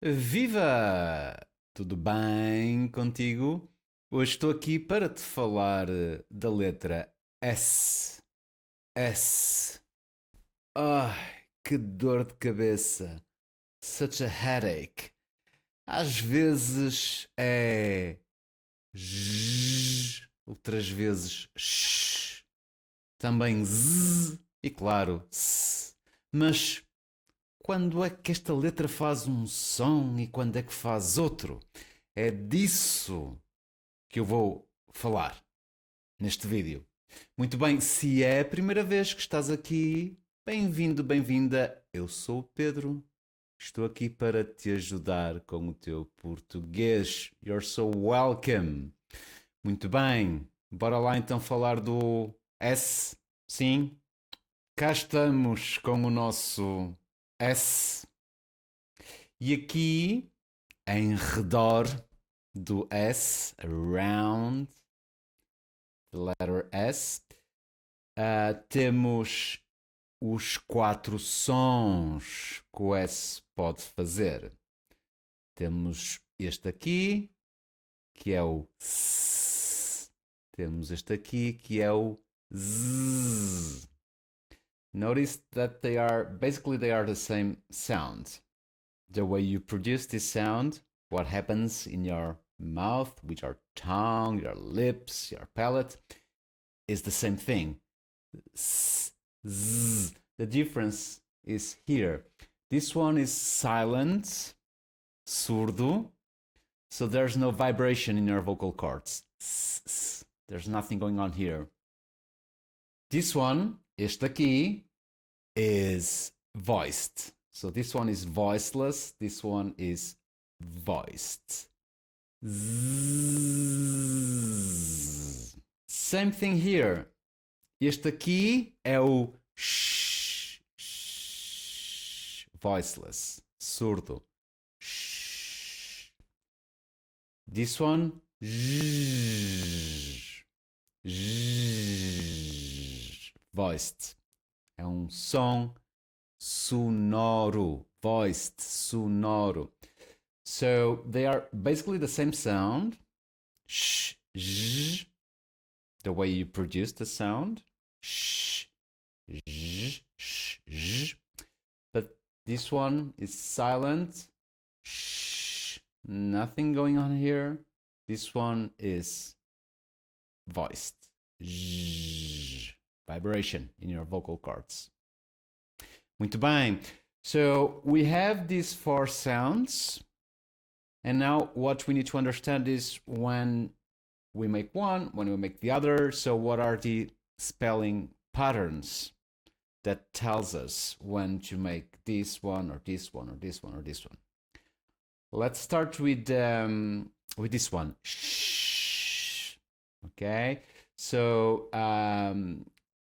Viva! Tudo bem contigo? Hoje estou aqui para te falar da letra S. S. Ai, que dor de cabeça. Such a headache. Às vezes é J, outras vezes Sh, também Z e claro S. Mas quando é que esta letra faz um som e quando é que faz outro? É disso que eu vou falar neste vídeo. Muito bem, se é a primeira vez que estás aqui, bem-vindo, bem-vinda. Eu sou o Pedro. Estou aqui para te ajudar com o teu português. You're so welcome. Muito bem, bora lá então falar do S. Sim, cá estamos com o nosso S. E aqui, em redor do S, around the letter S, temos os quatro sons que o S pode fazer. Temos este aqui, que é o S. Temos este aqui, que é o Z. Notice that they are the same sound. The way you produce this sound, what happens in your mouth, with your tongue, your lips, your palate, is the same thing. S, z. The difference is here. This one is silent, surdo, so there's no vibration in your vocal cords. S, s. There's nothing going on here. This one, este aqui, is voiced. So this one is voiceless, this one is voiced. Zzz. Same thing here. Este aqui é o sh, sh, voiceless, surdo. Sh. This one, zzz, zzz, voiced. É um som sonoro, voiced, sonoro. So they are basically the same sound, sh, sh, the way you produce the sound, sh, sh, sh, sh. But this one is silent, sh, nothing going on here. This one is voiced, sh, vibration in your vocal cords. Muito bem. So we have these four sounds. And now what we need to understand is when we make one, when we make the other. So what are the spelling patterns that tells us when to make this one or this one or this one or this one? Let's start with this one. Shh. Okay. So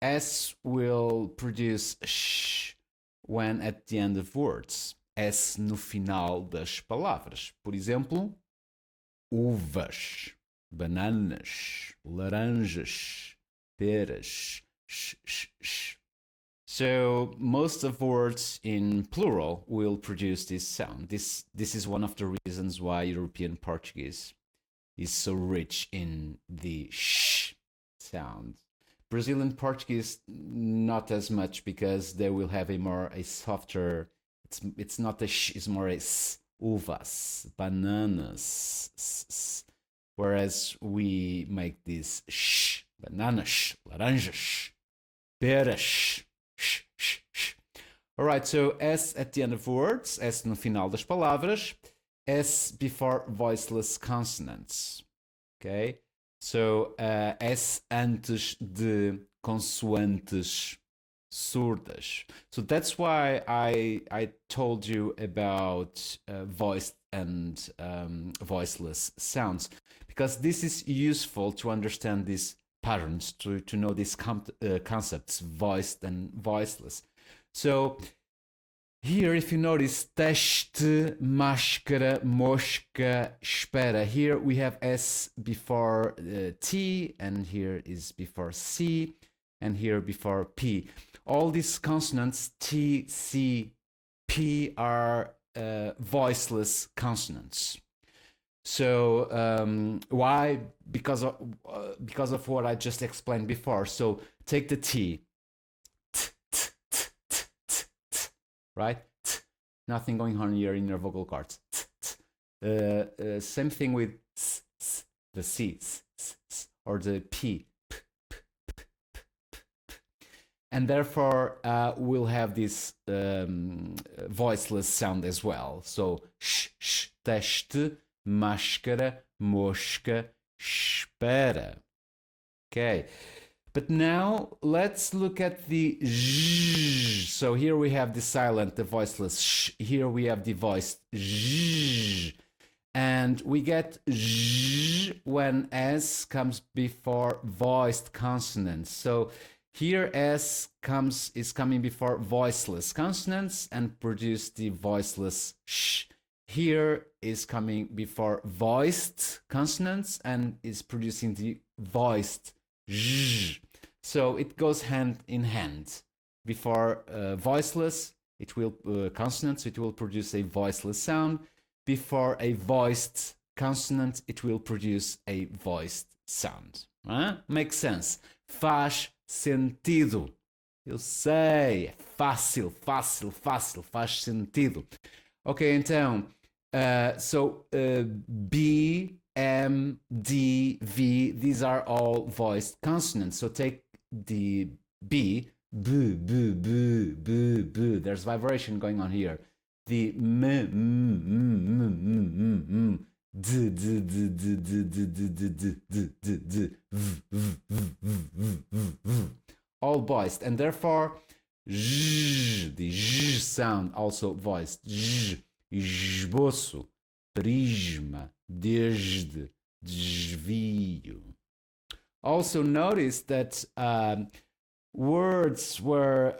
S will produce sh when at the end of words. S no final das palavras. Por exemplo, uvas, bananas, laranjas, peras. Sh, sh, sh. So most of words in plural will produce this sound. This is one of the reasons why European Portuguese is so rich in the sh sound. Brazilian Portuguese not as much because they will have a softer. It's not a sh, it's more a s. Uvas, bananas, s. Whereas we make this sh, bananas, laranjas, peras, sh, sh, sh. All right, so S at the end of words, S no final das palavras, S before voiceless consonants. Okay? So, S antes de consoantes surdas. So that's why I told you about voiced and voiceless sounds, because this is useful to understand these patterns, to know these concepts, voiced and voiceless. So here, if you notice, teste, máscara, mosca, espera. Here we have S before T, and here is before C, and here before P. All these consonants, T, C, P, are voiceless consonants. So why? Because of what I just explained before. So take the T, right? Nothing going on here in your vocal cords. Same thing with the C, or the P. And therefore, we'll have this voiceless sound as well. So, teste, máscara, mosca, espera. Okay. But now, let's look at the j. So here we have the silent, the voiceless sh. Here we have the voiced j. And we get j when S comes before voiced consonants. So here S is coming before voiceless consonants and produce the voiceless sh. Here is coming before voiced consonants and is producing the voiced j. So it goes hand in hand. Before voiceless, it will consonants, it will produce a voiceless sound. Before a voiced consonant, it will produce a voiced sound. Makes sense. Faz sentido. Eu sei, é fácil, faz sentido. Ok, então, so B, M, D, V, these are all voiced consonants. So take the B, b, b, b, b, b. There's vibration going on here. The m, d, d, d, d, d, d, d, d, d, d, d, v, v, v, v, v, v. All voiced, and therefore j, the j sound also voiced. J, esboço, prisma, desde, desvio. Also notice that words were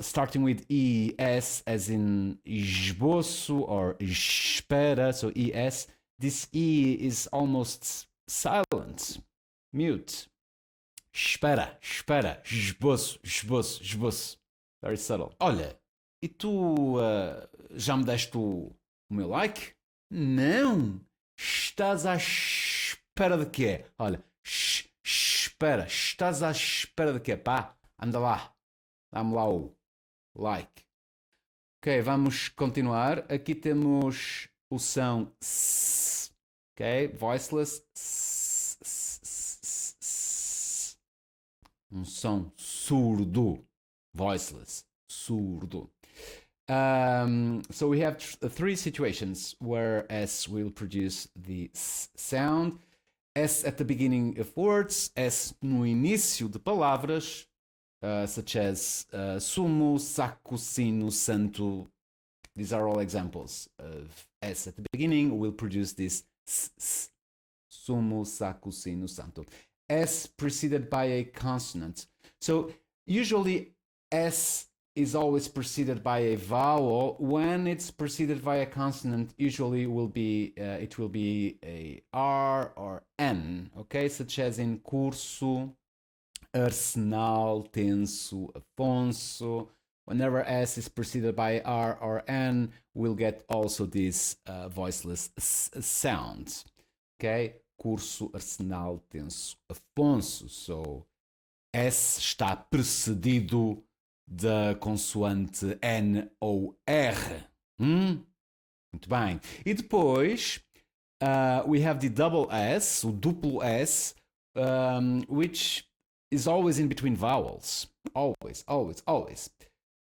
starting with ES, as in esboço or espera, so ES. This E is almost silent, mute. Espera, esboço, esboço, esboço. Very subtle. Olha, e tu já me deste o meu like? Não! Estás à espera de quê? Olha, espera, estás à espera de quê? Pá, anda lá, dá-me lá o like. Ok, vamos continuar. Aqui temos o som S, ok, voiceless, um som surdo, voiceless, surdo. So we have three situations where S will produce the S sound. S at the beginning of words, S no início de palavras, such as sumo, saco, sino, santo. These are all examples of S at the beginning will produce this S, sumo, saco, sino, santo. S preceded by a consonant. So usually S is always preceded by a vowel. When it's preceded by a consonant, usually it will be a R or N, okay? Such as in curso, arsenal, tenso, Afonso. Whenever S is preceded by R or N, we'll get also this voiceless sound, okay? Curso, arsenal, tenso, Afonso. So S está precedido da consoante N ou R. Muito bem. E depois, we have the double S, o duplo S, which is always in between vowels. Always, always, always.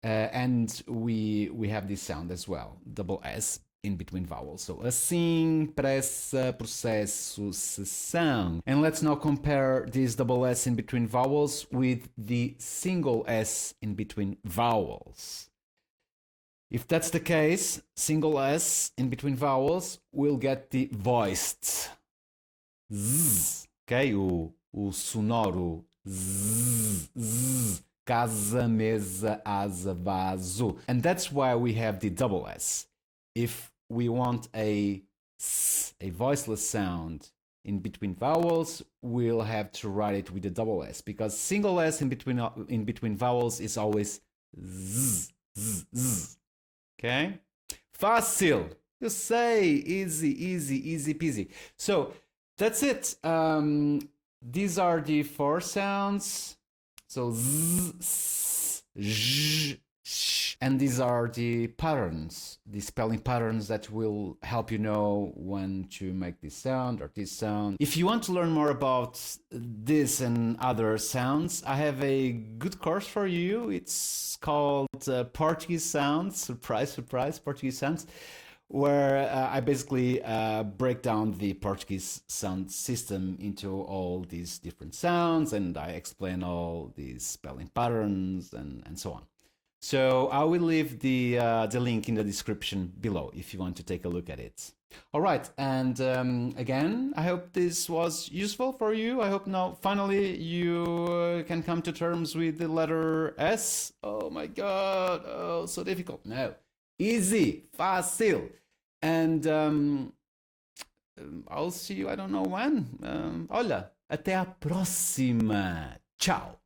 And we have this sound as well, double S in between vowels. So assim, pressa, processo, sessão. And let's now compare this double S in between vowels with the single S in between vowels. If that's the case, single S in between vowels, we'll get the voiced Z, okay? O sonoro Z, Z. Casa, mesa, asa, vaso. And that's why we have the double S. If we want a voiceless sound in between vowels, we'll have to write it with a double S, because single S in between vowels is always Z, Z, Z. Okay? Fácil. You say easy, easy, easy peasy. So that's it. These are the four sounds. So z, s, zh, sh. And these are the patterns, the spelling patterns that will help you know when to make this sound or this sound. If you want to learn more about this and other sounds, I have a good course for you. It's called Portuguese Sounds. Surprise, surprise, Portuguese Sounds, where I basically break down the Portuguese sound system into all these different sounds, and I explain all these spelling patterns and so on. So I will leave the link in the description below if you want to take a look at it. All right, and again, I hope this was useful for you. I hope now finally you can come to terms with the letter S. Oh my God, oh, so difficult. No, easy, fácil. And I'll see you, I don't know when. Olha, até a próxima. Tchau.